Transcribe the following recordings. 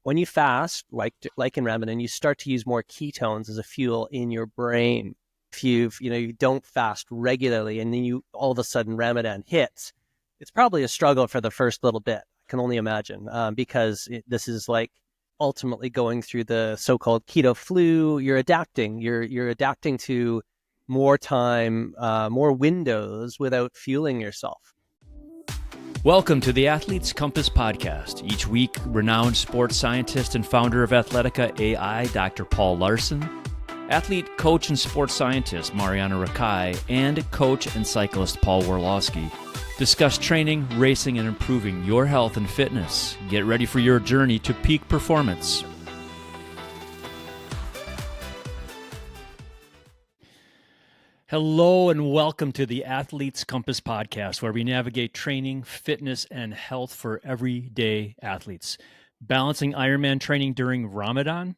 when you fast, like in Ramadan, you start to use more ketones as a fuel in your brain. If you don't fast regularly and then you all of a sudden Ramadan hits, it's probably a struggle for the first little bit. I can only imagine, because this is like ultimately going through the so-called keto flu. You're adapting. You're adapting to more time, more windows without fueling yourself. Welcome to the Athlete's Compass podcast. Each week, renowned sports scientist and founder of Athletica AI, Dr. Paul Laursen, athlete, coach, and sports scientist Marjaana Rakai, and coach and cyclist Paul Warloski discuss training, racing, and improving your health and fitness. Get ready for your journey to peak performance. Hello and welcome to the Athlete's Compass podcast, where we navigate training, fitness, and health for everyday athletes. Balancing Ironman training during Ramadan,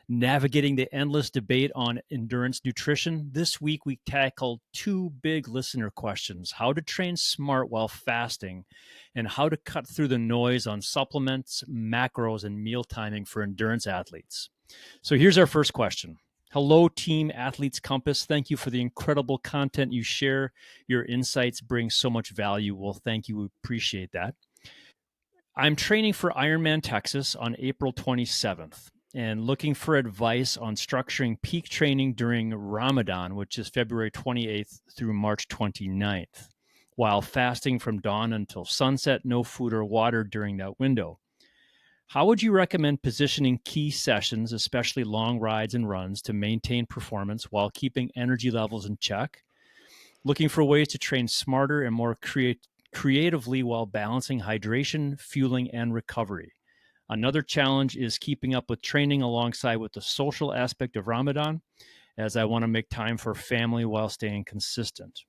navigating the endless debate on endurance nutrition. This week we tackled two big listener questions: how to train smart while fasting, and how to cut through the noise on supplements, macros, and meal timing for endurance athletes. So here's our first question. Hello, Team Athlete's Compass. Thank you for the incredible content you share. Your insights bring so much value. Well, thank you. We appreciate that. I'm training for Ironman Texas on April 27th and looking for advice on structuring peak training during Ramadan, which is February 28th through March 29th, while fasting from dawn until sunset, no food or water during that window. How would you recommend positioning key sessions, especially long rides and runs, to maintain performance while keeping energy levels in check? Looking for ways to train smarter and more creatively while balancing hydration, fueling, and recovery. Another challenge is keeping up with training alongside with the social aspect of Ramadan, as I want to make time for family while staying consistent.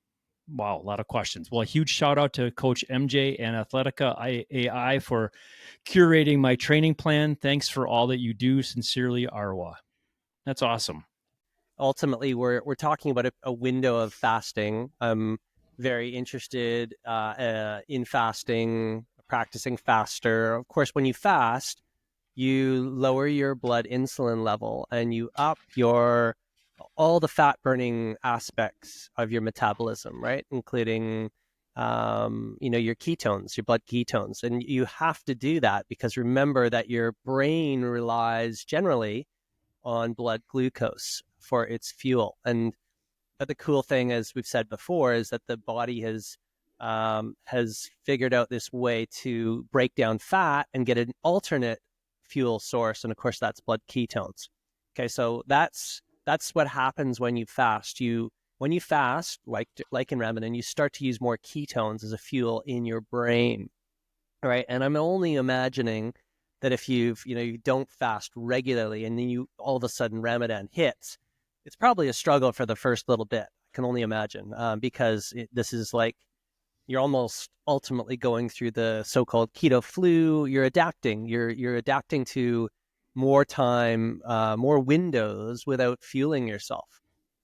Wow, a lot of questions. Well, a huge shout out to Coach MJ and Athletica AI for curating my training plan. Thanks for all that you do. Sincerely, Arwa. That's awesome. Ultimately, we're talking about a window of fasting. I'm very interested in fasting, practicing faster. Of course, when you fast, you lower your blood insulin level and you up all the fat burning aspects of your metabolism, right? Including, your ketones, your blood ketones. And you have to do that because remember that your brain relies generally on blood glucose for its fuel. And the cool thing, as we've said before, is that the body has figured out this way to break down fat and get an alternate fuel source. And of course, that's blood ketones. Okay, so that's what happens when you fast. When you fast, like in Ramadan, you start to use more ketones as a fuel in your brain. All right, and I'm only imagining that if you don't fast regularly and then you all of a sudden Ramadan hits, it's probably a struggle for the first little bit. I can only imagine, because this is like you're almost ultimately going through the so-called keto flu. You're adapting. You're adapting to more time, more windows without fueling yourself.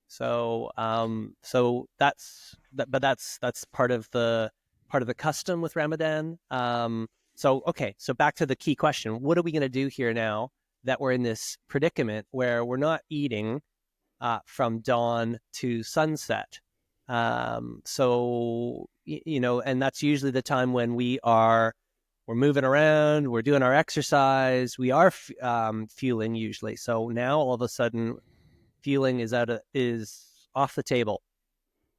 So that's part of the custom with Ramadan. So back to the key question: what are we going to do here now that we're in this predicament where we're not eating from dawn to sunset? And that's usually the time when we're moving around, we're doing our exercise, we are fueling usually. So now all of a sudden, fueling is off the table.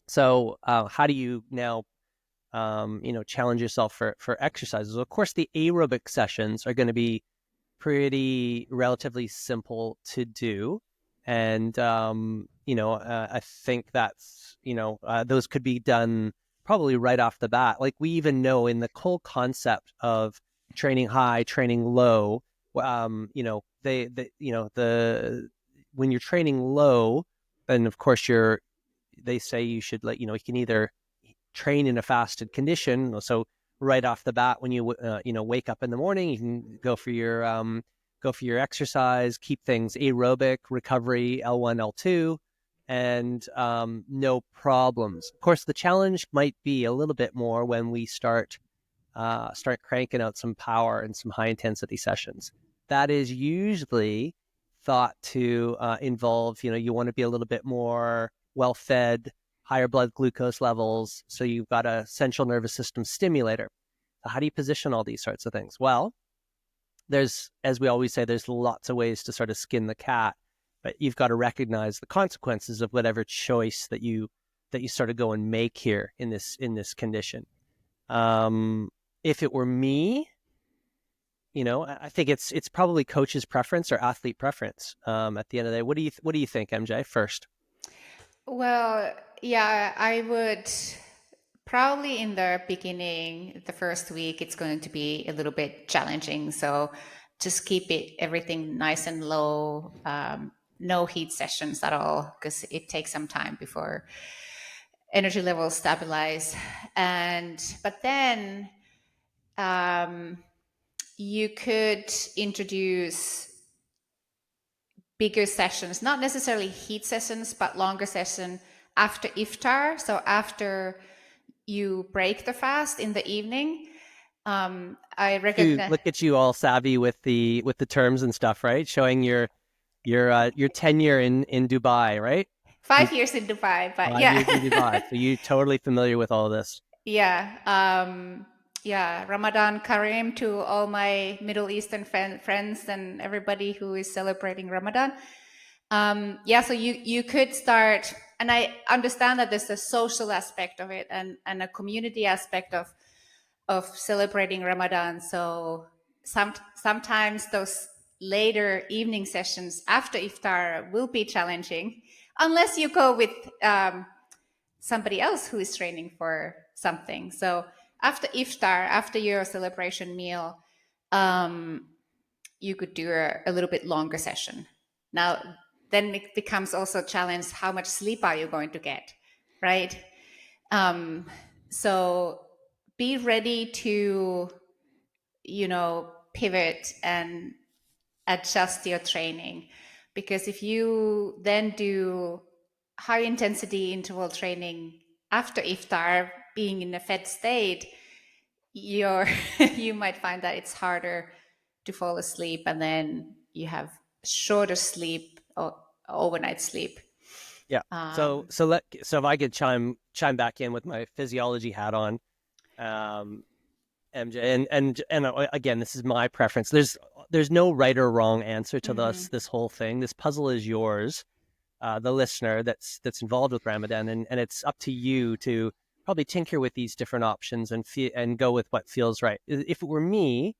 So how do you now, challenge yourself for exercises? Of course, the aerobic sessions are going to be relatively simple to do. And, I think that's, those could be done probably right off the bat. Like we even know in the whole concept of training high, training low, when you're training low, and of course they say you should you can either train in a fasted condition. So right off the bat, when you wake up in the morning, you can go for your exercise, keep things aerobic, recovery, L1, L2, and no problems. Of course, the challenge might be a little bit more when we start cranking out some power and some high intensity sessions. that is usually thought to involve, you want to be a little bit more well-fed, higher blood glucose levels. So you've got a central nervous system stimulator. So how do you position all these sorts of things? Well, as we always say, there's lots of ways to sort of skin the cat, but you've got to recognize the consequences of whatever choice that you sort of go and make here in this condition. If it were me, I think it's probably coach's preference or athlete preference. At the end of the day, what do you think, MJ? First, Well, yeah, I would probably in the beginning, the first week, it's going to be a little bit challenging. So just keep everything nice and low, no heat sessions at all, because it takes some time before energy levels stabilize. But then you could introduce bigger sessions, not necessarily heat sessions, but longer session after Iftar. So after you break the fast in the evening, I recognize. look at you all savvy with the terms and stuff, right? Showing your tenure in Dubai, right? 5 years in Dubai, but 5 years in Dubai, so you're totally familiar with all of this. yeah. Yeah, Ramadan Kareem to all my Middle Eastern friends and everybody who is celebrating Ramadan. Yeah, so you could start, and I understand that there's a social aspect of it and a community aspect of celebrating Ramadan. So sometimes those later evening sessions after Iftar will be challenging, unless you go with somebody else who is training for something. So after Iftar, after your celebration meal, you could do a little bit longer session. Now, then it becomes also a challenge, how much sleep are you going to get, right? So be ready to, pivot and adjust your training. Because if you then do high intensity interval training after Iftar, being in a fed state, you might find that it's harder to fall asleep, and then you have shorter sleep or overnight sleep. Yeah. So if I could chime back in with my physiology hat on, MJ, and again, this is my preference. There's no right or wrong answer to this whole thing. This puzzle is yours, the listener that's involved with Ramadan, and it's up to you to probably tinker with these different options and go with what feels right. If it were me,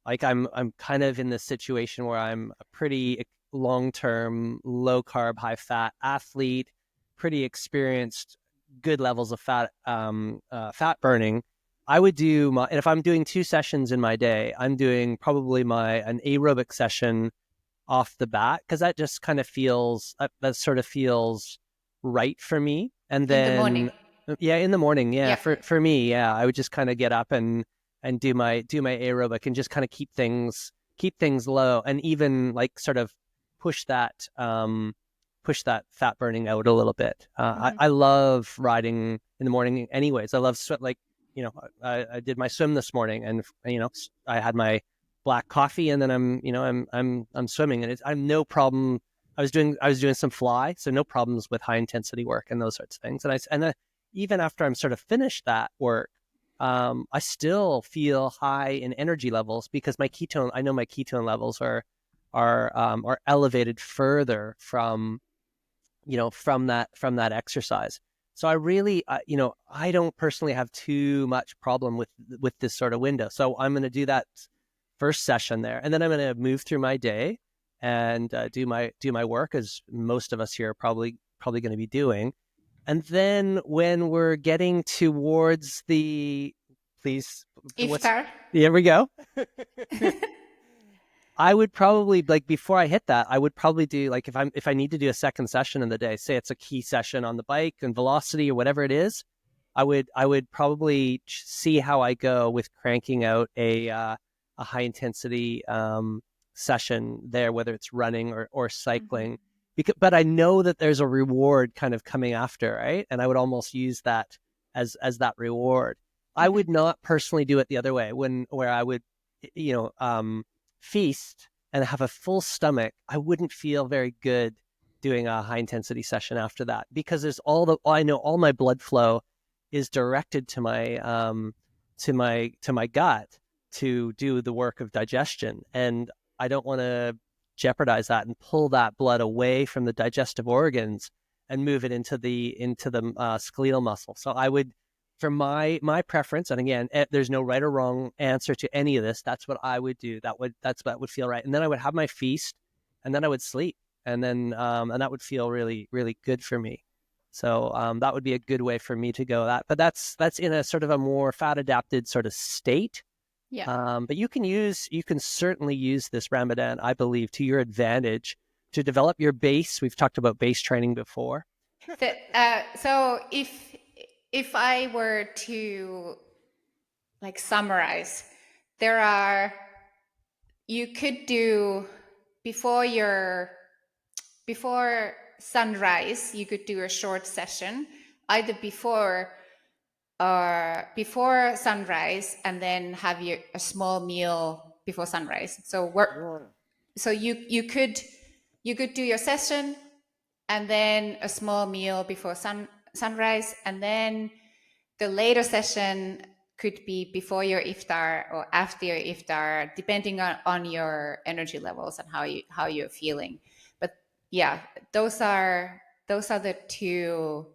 like I'm kind of in this situation where I'm a pretty long-term, low-carb, high-fat athlete, pretty experienced, good levels of fat burning. I would do and if I'm doing 2 sessions in my day, I'm doing probably an aerobic session off the bat, because that just kind of feels that sort of feels right for me. And in the morning. then in the morning, Yeah. for me, I would just kind of get up and do my aerobic and just kind of keep things low, and even like sort of push that fat burning out a little bit. I love riding in the morning anyways. I love I did my swim this morning, and I had my black coffee, and then I'm swimming, and I'm no problem. I was doing some fly, so no problems with high intensity work and those sorts of things. And even after I'm sort of finished that work, I still feel high in energy levels, because I know my ketone levels are elevated further from that exercise. So I really, I don't personally have too much problem with this sort of window. So I'm going to do that first session there, and then I'm going to move through my day and do my work, as most of us here are probably going to be doing. And then when we're getting towards Iftar. Here we go. I would probably, like, before I hit that, I would probably do, like, if I need to do a second session in the day, say it's a key session on the bike and velocity or whatever it is, I would probably see how I go with cranking out a high intensity session there, whether it's running or cycling. But I know that there's a reward kind of coming after, right? And I would almost use that as that reward. I would not personally do it the other way, where I would, feast and have a full stomach, I wouldn't feel very good doing a high intensity session after that, because I know all my blood flow is directed to my gut to do the work of digestion, and I don't want to jeopardize that and pull that blood away from the digestive organs and move it into the skeletal muscle. So I would, for my preference, and again, there's no right or wrong answer to any of this. That's what I would do. That's what would feel right. And then I would have my feast, and then I would sleep, and then and that would feel really, really good for me. So that would be a good way for me to go. But that's in a sort of a more fat adapted sort of state. Yeah. But you can certainly use this Ramadan, I believe, to your advantage to develop your base. We've talked about base training before. So if I were to like summarize, you could do before sunrise, you could do a short session, either before sunrise, and then have a small meal before sunrise. So you could do your session and then a small meal before sunrise, and then the later session could be before your iftar or after your iftar, depending on your energy levels and how you're feeling. But yeah, those are the two,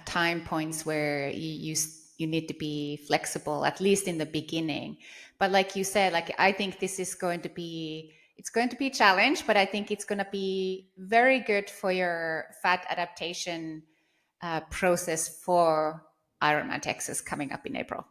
time points where you need to be flexible, at least in the beginning. But like you said, like I think this is going to be a challenge, but I think it's going to be very good for your fat adaptation process for Ironman Texas coming up in April.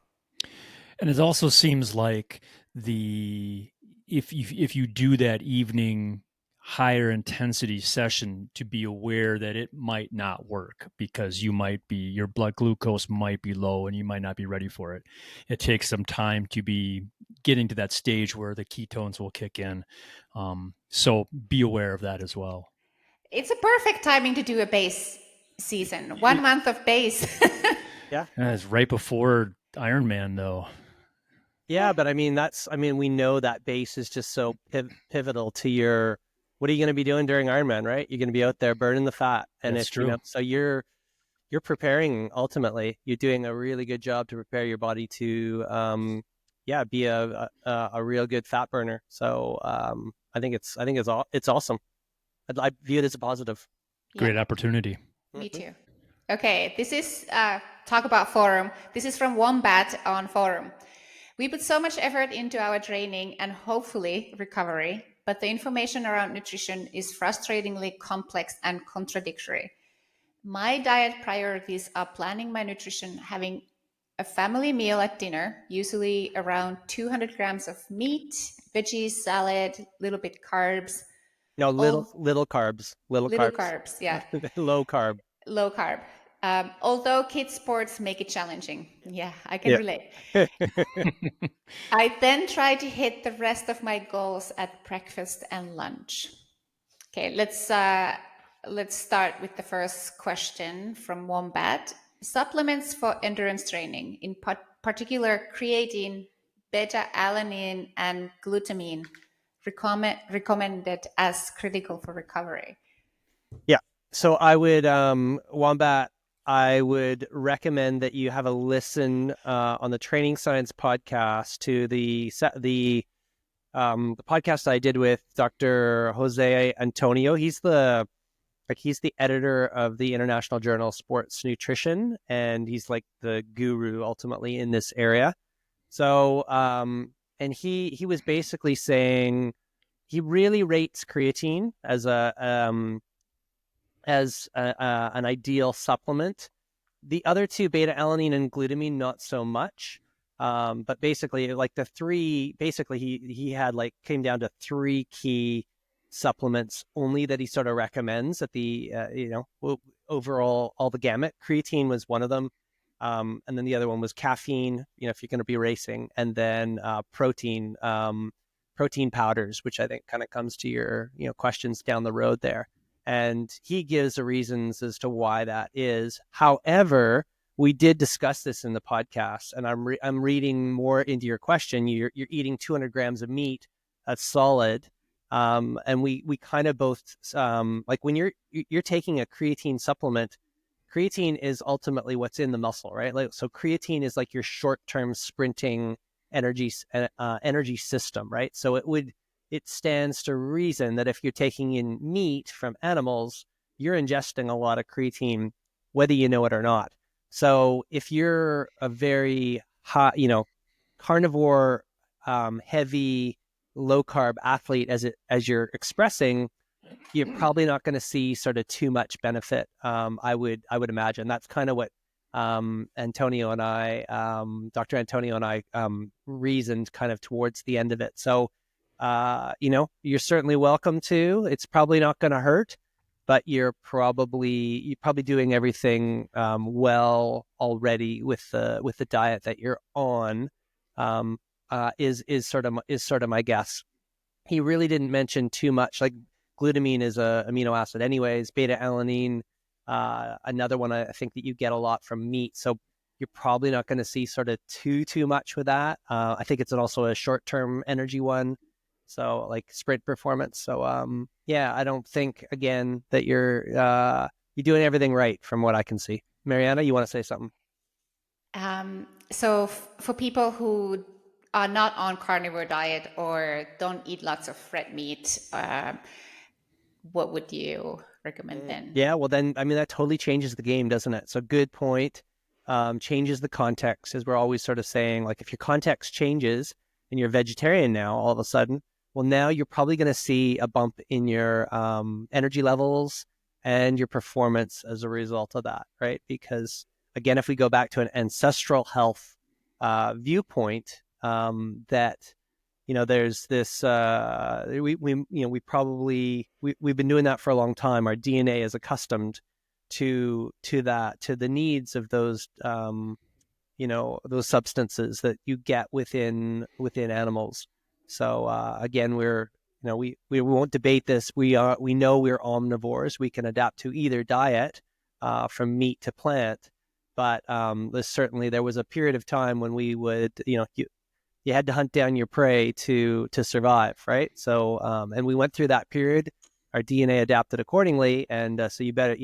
And it also seems like if you do that evening higher intensity session, to be aware that it might not work, because your blood glucose might be low and you might not be ready for it. It takes some time to be getting to that stage where the ketones will kick in. So be aware of that as well. It's a perfect timing to do a base season. 1 month of base. Yeah. It's right before Ironman though. Yeah, but I mean, we know that base is just so pivotal to what are you going to be doing during Ironman, right? You're going to be out there burning the fat. And That's true. So you're preparing, ultimately, you're doing a really good job to prepare your body to, be a real good fat burner. So I think it's awesome. I view it as a positive. Great opportunity. Me too. Okay, this is talk about forum. This is from Wombat on forum. We put so much effort into our training and hopefully recovery, but the information around nutrition is frustratingly complex and contradictory. My diet priorities are planning my nutrition, having a family meal at dinner, usually around 200 grams of meat, veggies, salad, little bit carbs. No, little carbs. Little carbs, yeah. Low carb. Low carb. Although kids' sports make it challenging. Yeah, I can relate. I then try to hit the rest of my goals at breakfast and lunch. Okay, let's start with the first question from Wombat. Supplements for endurance training, in particular creatine, beta-alanine, and glutamine, recommended as critical for recovery. Yeah. So I would, Wombat, I would recommend that you have a listen on the Training Science podcast to the podcast I did with Dr. Jose Antonio. He's the editor of the International Journal of Sports Nutrition, and he's like the guru ultimately in this area. So, and he was basically saying he really rates creatine as an ideal supplement. The other two, beta-alanine and glutamine, not so much. But basically, like he had came down to three key supplements only that he sort of recommends at the overall all the gamut. Creatine was one of them, and then the other one was caffeine. If you're going to be racing, and then protein powders, which I think kind of comes to your questions down the road there. And he gives the reasons as to why that is. However, we did discuss this in the podcast, and I'm reading more into your question. You're eating 200 grams of meat. That's solid. And we kind of both, like when you're taking a creatine supplement, creatine is ultimately what's in the muscle, right? Like, so creatine is like your short-term sprinting energy system, right? So it stands to reason that if you're taking in meat from animals, you're ingesting a lot of creatine, whether you know it or not. So if you're a very high, carnivore, heavy, low carb athlete, as you're expressing, you're probably not going to see sort of too much benefit. I would imagine that's kind of what Antonio and I, Dr. Antonio and I, reasoned kind of towards the end of it. So, you're certainly welcome to. It's probably not going to hurt, but you're probably doing everything well already with the diet that you're on. Is sort of my guess. He really didn't mention too much. Like glutamine is a amino acid, anyways. Beta alanine, another one I think that you get a lot from meat. So you're probably not going to see sort of too much with that. I think it's also a short term energy one. So like sprint performance. So I don't think again that you're doing everything right from what I can see. Marjaana, you want to say something? So for people who are not on carnivore diet or don't eat lots of red meat, what would you recommend then? Yeah, well then, I mean, that totally changes the game, doesn't it? So good point. Changes the context, as we're always sort of saying, like if your context changes and you're vegetarian now, all of a sudden, well, now you're probably going to see a bump in your energy levels and your performance as a result of that, right? Because again, if we go back to an ancestral health viewpoint, that there's this we've been doing that for a long time. Our DNA is accustomed to the needs of those those substances that you get within animals. So again, we won't debate this. We know we're omnivores. We can adapt to either diet, from meat to plant. But there was a period of time when we would, you had to hunt down your prey to survive, right? So and we went through that period. Our DNA adapted accordingly, and so you better,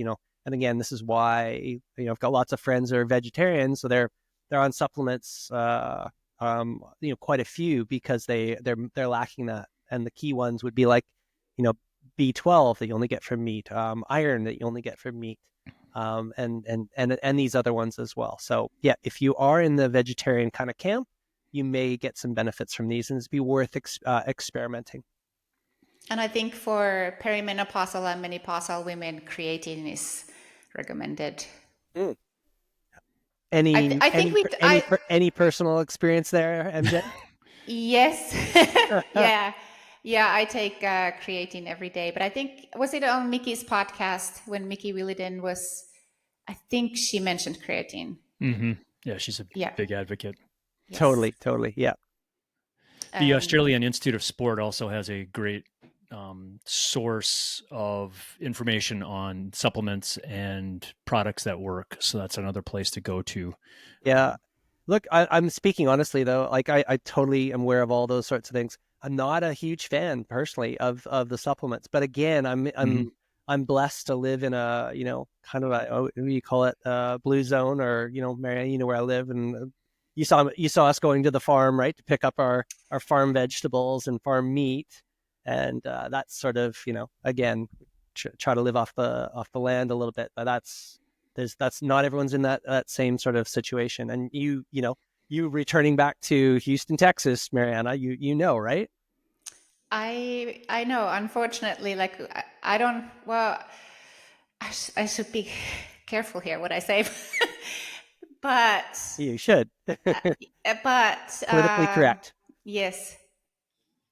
and again, this is why I've got lots of friends that are vegetarians, so they're on supplements, quite a few, because they're lacking that. And the key ones would be like, B12 that you only get from meat, iron that you only get from meat, and these other ones as well. So yeah, if you are in the vegetarian kind of camp, you may get some benefits from these, and it's be worth experimenting. And I think for perimenopausal and menopausal women, creatine is recommended. Mm. Any personal experience there, MJ? Yes. Yeah, I take creatine every day. But I think, was it on Mickey's podcast when Mickey Williden was, I think she mentioned creatine. Mm-hmm. Yeah, she's a big advocate. Yes. Totally. Yeah. The Australian Institute of Sport also has a great source of information on supplements and products that work. So that's another place to go to. Yeah. Look, I'm speaking honestly though. Like I totally am aware of all those sorts of things. I'm not a huge fan personally of the supplements, but again, I'm blessed to live in a kind of a, what do you call it, blue zone, or Marianne, where I live, and you saw us going to the farm, right, to pick up our farm vegetables and farm meat, and that's sort of again try to live off the land a little bit, but that's not everyone's in that same sort of situation. And you returning back to Houston, Texas, Marjaana, you know, right? I know. Unfortunately, like I don't. Well, I should be careful here what I say, but you should. But politically correct. Yes,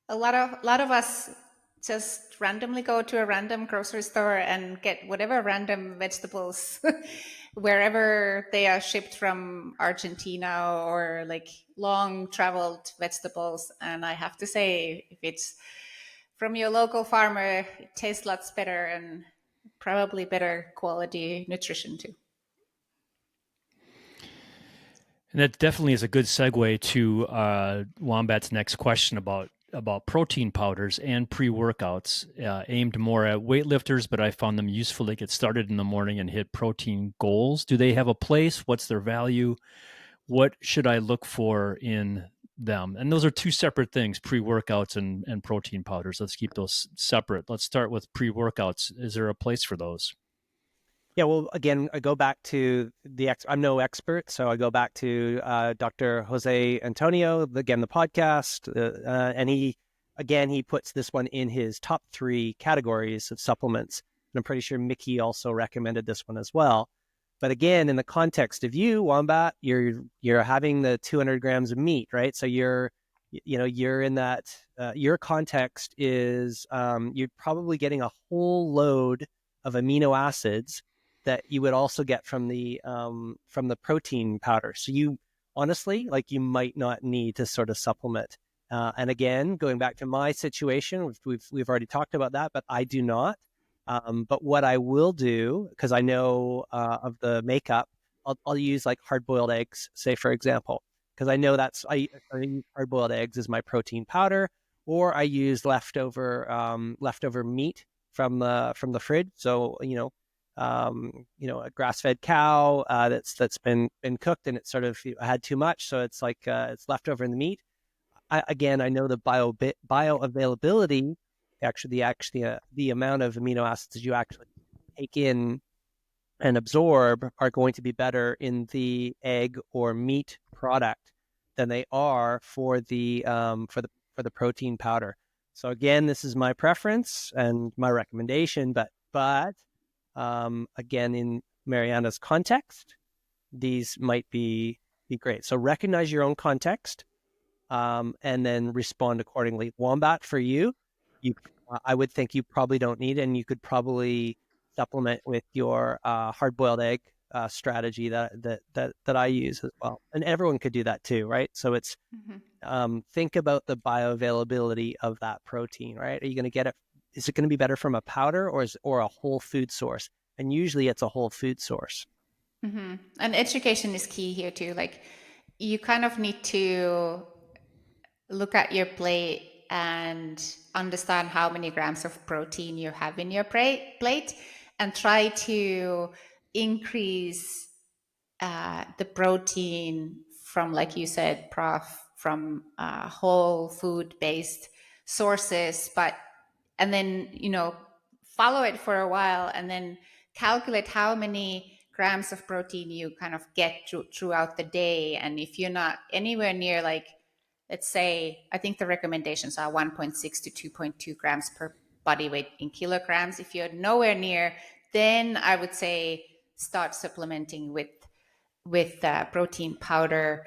a lot of us just randomly go to a random grocery store and get whatever random vegetables wherever they are shipped from Argentina, or like long traveled vegetables. And I have to say, if it's from your local farmer, it tastes lots better and probably better quality nutrition too. And that definitely is a good segue to Wombat's next question about protein powders and pre-workouts aimed more at weightlifters, but I found them useful to get started in the morning and hit protein goals. Do they have a place? What's their value? What should I look for in them? And those are two separate things, pre-workouts and protein powders. Let's keep those separate. Let's start with pre-workouts. Is there a place for those? Yeah, well, again, I go back to I'm no expert, so I go back to Dr. Jose Antonio, again, the podcast, and he puts this one in his top 3 categories of supplements. And I'm pretty sure Mickey also recommended this one as well. But again, in the context of you, Wombat, you're having the 200 grams of meat, right? So you're in that, your context is you're probably getting a whole load of amino acids that you would also get from the protein powder. So you honestly, like, you might not need to sort of supplement. And again, going back to my situation, we've already talked about that, but I do not. But what I will do, because I know of the makeup, I'll use like hard-boiled eggs, say, for example, because I know I use hard-boiled eggs as my protein powder, or I use leftover meat from the fridge. So a grass-fed cow that's been cooked and it's sort of had too much, so it's like it's left over in the meat. I know the bioavailability, the amount of amino acids you actually take in and absorb are going to be better in the egg or meat product than they are for the protein powder. So again, this is my preference and my recommendation, but again, in Marjaana's context, these might be great. So recognize your own context, and then respond accordingly. Wombat, for you, I would think you probably don't need it, and you could probably supplement with your hard-boiled egg strategy that I use as well. And everyone could do that too, right? So it's think about the bioavailability of that protein, right? Are you going to get it? Is it going to be better from a powder or a whole food source? And usually it's a whole food source. Mm-hmm. And education is key here too. Like, you kind of need to look at your plate and understand how many grams of protein you have in your plate, and try to increase the protein from, like you said, Prof, from whole food based sources, and then follow it for a while, and then calculate how many grams of protein you kind of get throughout the day. And if you're not anywhere near, like, let's say, I think the recommendations are 1.6 to 2.2 grams per body weight in kilograms. If you're nowhere near, then I would say start supplementing with protein powder.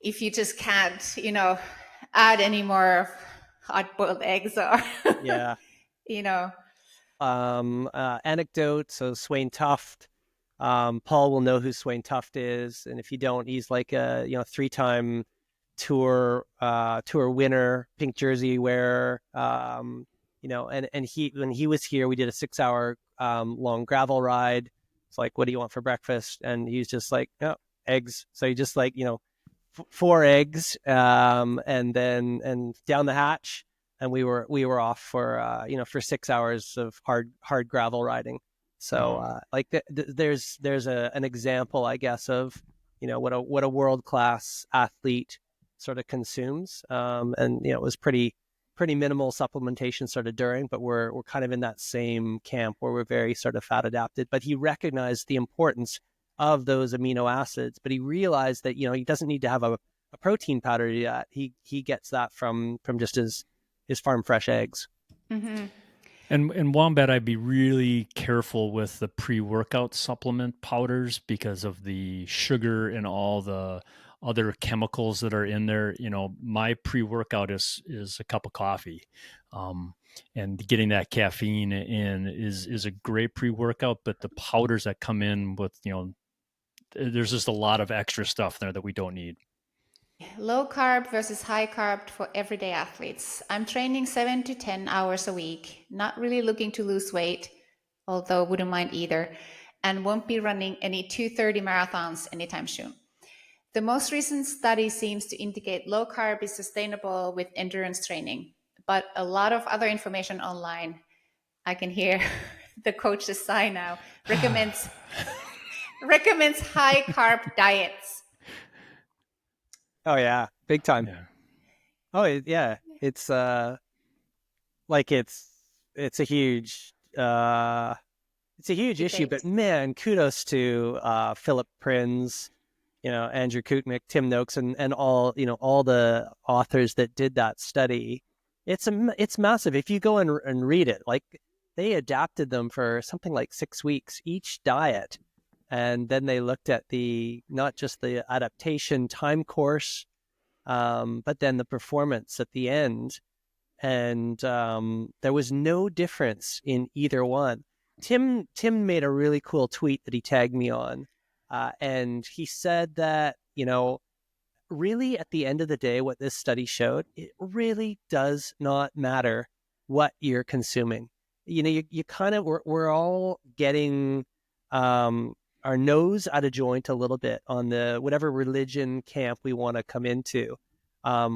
If you just can't, add any more hard-boiled eggs or, Yeah. Anecdote. So Swain Tuft, Paul will know who Swain Tuft is, and if you don't, he's like a 3-time tour winner, pink jersey wearer. And he, when he was here, we did a 6-hour long gravel ride. It's like, what do you want for breakfast? And he's just like, oh, eggs. So he just like 4 eggs, and down the hatch, and we were off for 6 hours of hard gravel riding. So there's an example, I guess, of what a world class athlete sort of consumes, and it was pretty minimal supplementation sort of during, but we're kind of in that same camp where we're very sort of fat adapted. But he recognized the importance of those amino acids, but he realized that he doesn't need to have a protein powder to do that. He gets that from just his farm fresh eggs. Mm-hmm. And Wombat, I'd be really careful with the pre-workout supplement powders because of the sugar and all the other chemicals that are in there. My pre-workout is a cup of coffee, and getting that caffeine in is a great pre-workout. But the powders that come in with, there's just a lot of extra stuff there that we don't need. Low carb versus high carb for everyday athletes. I'm training 7 to 10 hours a week, not really looking to lose weight, although wouldn't mind either, and won't be running any 2:30 marathons anytime soon. The most recent study seems to indicate low carb is sustainable with endurance training, but a lot of other information online, I can hear the coach's sigh now, recommends high carb diets. Oh yeah, big time. Yeah. Oh yeah, it's like it's a huge issue. Debate. But man, kudos to Philip Prinz, Andrew Kutnick, Tim Noakes, and all the authors that did that study. It's massive. If you go and read it, like they adapted them for something like 6 weeks each diet, and then they looked at not just the adaptation time course, but then the performance at the end, and there was no difference in either one. Tim made a really cool tweet that he tagged me on, and he said that really at the end of the day, what this study showed, it really does not matter what you're consuming. You kind of we're all getting our nose out of joint a little bit on the whatever religion camp we want to come into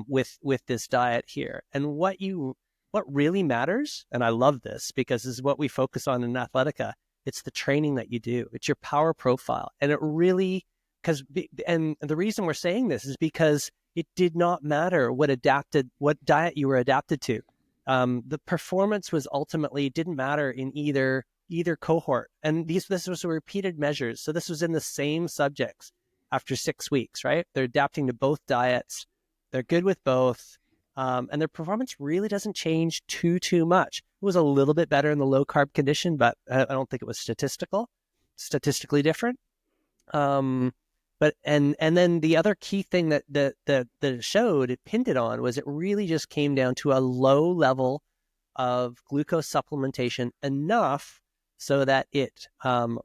with this diet here. And what really matters, and I love this because this is what we focus on in Athletica, it's the training that you do. It's your power profile. And it really, and the reason we're saying this is because it did not matter what diet you were adapted to. The performance was ultimately didn't matter in either cohort. And this was repeated measures. So this was in the same subjects after 6 weeks, right? They're adapting to both diets. They're good with both. And their performance really doesn't change too much. It was a little bit better in the low carb condition, but I don't think it was statistically different. But then the other key thing that it showed, it pinned it on, was it really just came down to a low level of glucose supplementation, enough so that it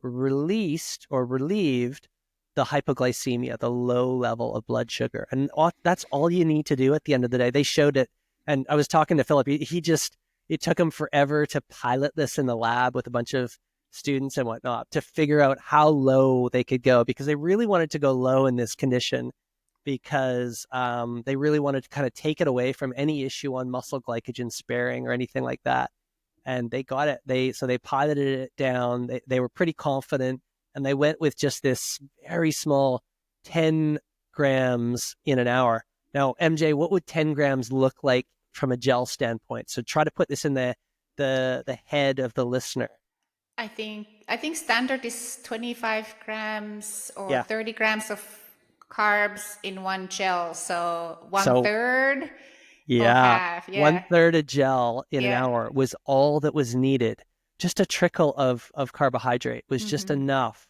released or relieved the hypoglycemia, the low level of blood sugar. And that's all you need to do at the end of the day. They showed it. And I was talking to Philip. It took him forever to pilot this in the lab with a bunch of students and whatnot to figure out how low they could go, because they really wanted to go low in this condition, because they really wanted to kind of take it away from any issue on muscle glycogen sparing or anything like that. And they got it. So they piloted it down. They were pretty confident. And they went with just this very small 10 grams in an hour. Now, MJ, what would 10 grams look like from a gel standpoint? So try to put this in the head of the listener. I think standard is 25 grams or 30 grams of carbs in one gel. So one third. Yeah. 1/3 a gel in an hour was all that was needed. Just a trickle of carbohydrate was just enough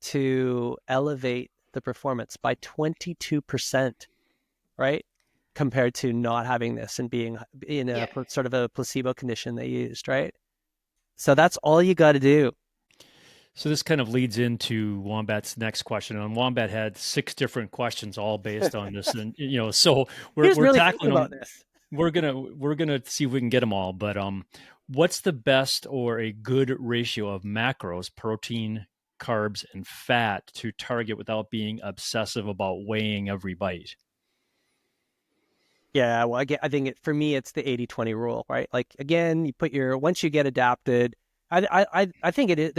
to elevate the performance by 22%, right? Compared to not having this and being in a sort of a placebo condition they used, right? So that's all you got to do. So this kind of leads into Wombat's next question. And Wombat had 6 different questions all based on this. And, so we're really tackling about them. This. We're gonna see if we can get them all. But what's the best or a good ratio of macros, protein, carbs, and fat to target without being obsessive about weighing every bite? Yeah, well, I think for me, it's the 80-20 rule, right? Like, again, once you get adapted, I think it is,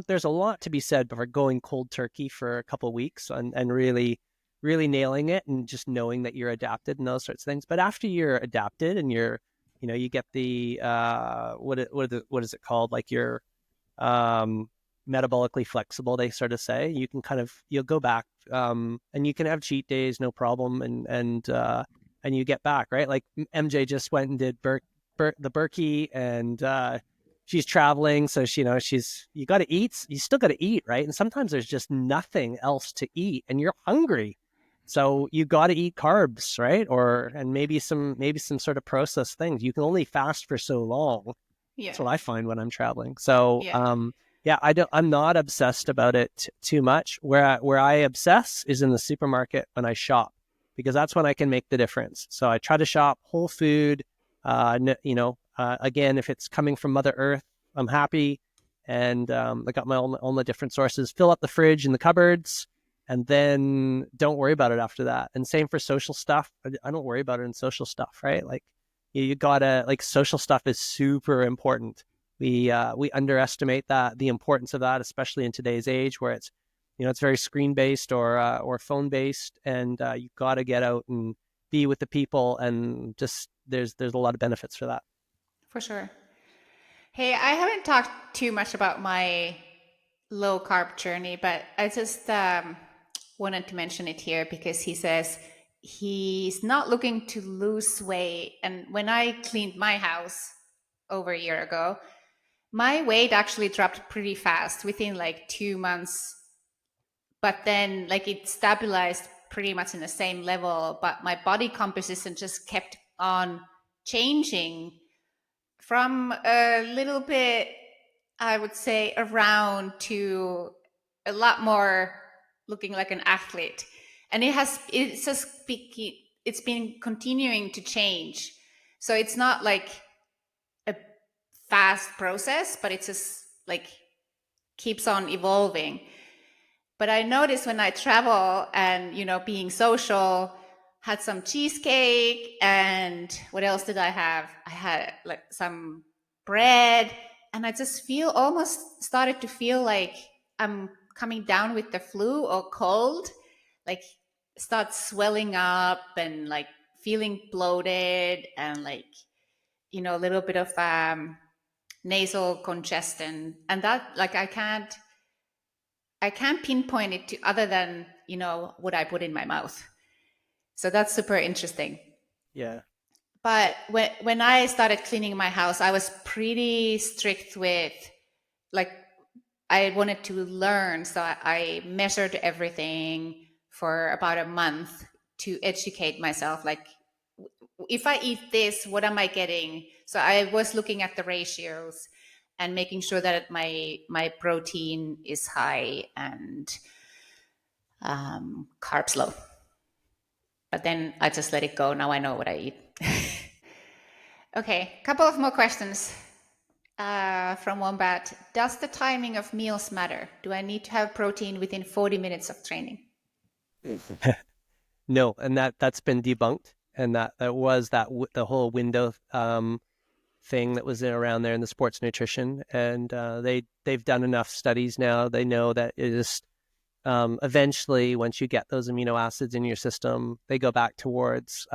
there's a lot to be said for going cold turkey for a couple of weeks and really nailing it and just knowing that you're adapted and those sorts of things. But after you're adapted and you get the what is it called? Like you're metabolically flexible, they sort of say. You'll go back and you can have cheat days, no problem, and you get back, right? Like MJ just went and did the Berkey, and she's traveling, so you got to eat. You still got to eat, right? And sometimes there's just nothing else to eat, and you're hungry, so you got to eat carbs, right? And maybe some sort of processed things. You can only fast for so long. Yeah. That's what I find when I'm traveling. So I'm not obsessed about it too much. Where I obsess is in the supermarket when I shop, because that's when I can make the difference. So I try to shop whole food. Again, if it's coming from Mother Earth, I'm happy. And I got all my different sources. Fill up the fridge and the cupboards, and then don't worry about it after that. And same for social stuff. I don't worry about it in social stuff, right? Like you gotta, like, social stuff is super important. We underestimate the importance of that, especially in today's age where it's, it's very screen based or phone based, and you got to get out and be with the people, and just there's a lot of benefits for that. For sure. Hey, I haven't talked too much about my low carb journey, but I just wanted to mention it here because he says he's not looking to lose weight. And when I cleaned my house over a year ago, my weight actually dropped pretty fast within like 2 months. But then like it stabilized pretty much in the same level, but my body composition just kept on changing from a little bit, I would say, around to a lot more looking like an athlete. And it's been continuing to change. So it's not like a fast process, but it's just like keeps on evolving. But I noticed when I travel and, being social, had some cheesecake, and what else did I have? I had like some bread, and I just almost started to feel like I'm coming down with the flu or cold, like start swelling up and like feeling bloated and like, a little bit of nasal congestion. And that, like, I can't pinpoint it to other than, what I put in my mouth. So that's super interesting. Yeah. But when I started cleaning my house, I was pretty strict with, like, I wanted to learn. So I measured everything for about a month to educate myself. Like, if I eat this, what am I getting? So I was looking at the ratios and making sure that my protein is high and carbs low. But then I just let it go. Now I know what I eat. Okay, a couple of more questions from Wombat. Does the timing of meals matter? Do I need to have protein within 40 minutes of training? No, and that's been debunked, and that was the whole window thing that was around there in the sports nutrition, and they've done enough studies now. They know that it is eventually, once you get those amino acids in your system, they go back towards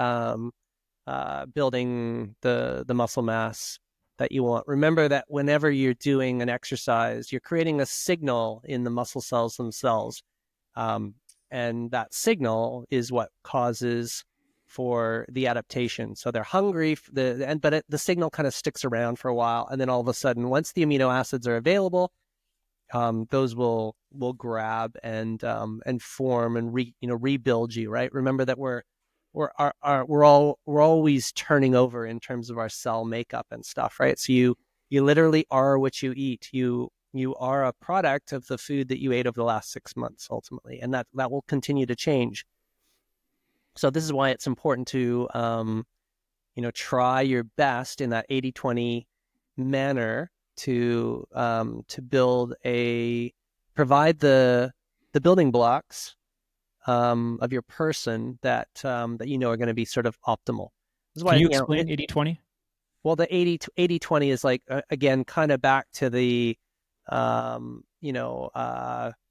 building the muscle mass that you want. Remember that whenever you're doing an exercise, you're creating a signal in the muscle cells themselves, and that signal is what causes for the adaptation. So they're hungry, but the signal kind of sticks around for a while, and then all of a sudden, once the amino acids are available, those will grab and form and rebuild you. Right? Remember that we're always turning over in terms of our cell makeup and stuff. Right? So you literally are what you eat. You are a product of the food that you ate over the last 6 months, ultimately, and that will continue to change. So this is why it's important to, try your best in that 80-20 manner to provide the building blocks of your person that are going to be sort of optimal. This is why, Can you explain 80-20? Well, the 80-20 is like, again, kind of back to the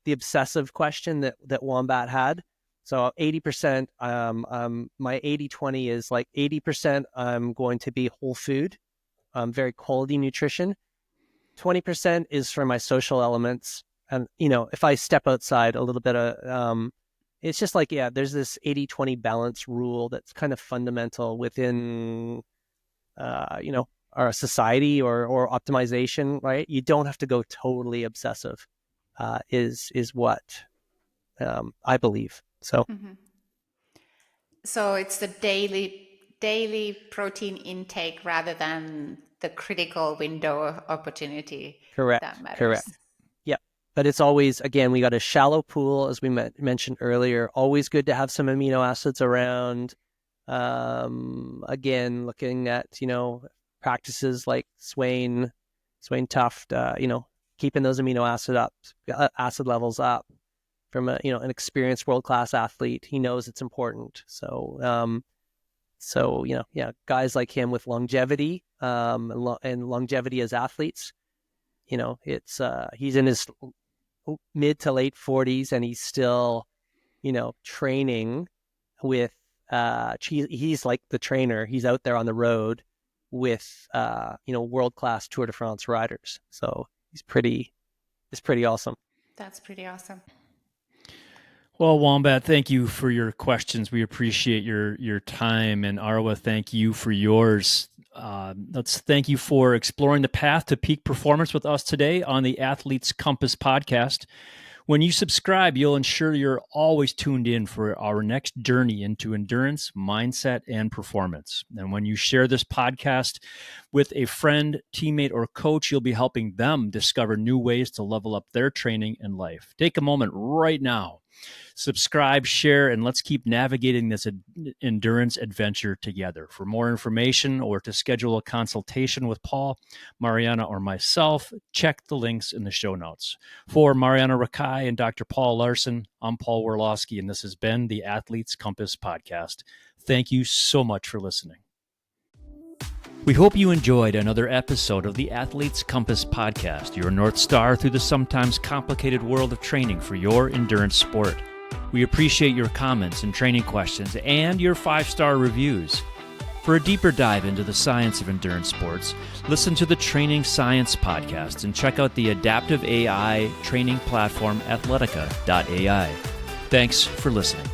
obsessive question that Wombat had. So 80%, my 80-20 is like 80% I'm going to be whole food, very quality nutrition. 20% is for my social elements. And, if I step outside a little bit, it's just like, there's this 80-20 balance rule that's kind of fundamental within, our society or optimization, right? You don't have to go totally obsessive, is what I believe. So, So it's the daily protein intake rather than the critical window of opportunity that matters. Correct. Yeah. But it's always, again, we got a shallow pool, as we mentioned earlier. Always good to have some amino acids around. Again, looking at, practices like Swain Tuft, keeping those amino acid levels up from a, an experienced world-class athlete. He knows it's important. So, guys like him with longevity, and longevity as athletes, it's he's in his mid to late 40s and he's still, training with, he's like the trainer. He's out there on the road with, world-class Tour de France riders. So it's pretty awesome. That's pretty awesome. Well, Wombat, thank you for your questions. We appreciate your time. And Arwa, thank you for yours. Let's thank you for exploring the path to peak performance with us today on the Athletes Compass podcast. When you subscribe, you'll ensure you're always tuned in for our next journey into endurance, mindset, and performance. And when you share this podcast with a friend, teammate, or coach, you'll be helping them discover new ways to level up their training and life. Take a moment right now. Subscribe, share, and let's keep navigating this endurance adventure together. For more information or to schedule a consultation with Paul, Marjaana, or myself, check the links in the show notes. For Marjaana Rakai and Dr. Paul Laursen, I'm Paul Warloski, and this has been the Athletes Compass podcast. Thank you so much for listening. We hope you enjoyed another episode of the Athletes Compass podcast, your North Star through the sometimes complicated world of training for your endurance sport. We appreciate your comments and training questions and your 5-star reviews. For a deeper dive into the science of endurance sports, listen to the Training Science podcast and check out the adaptive AI training platform Athletica.ai. Thanks for listening.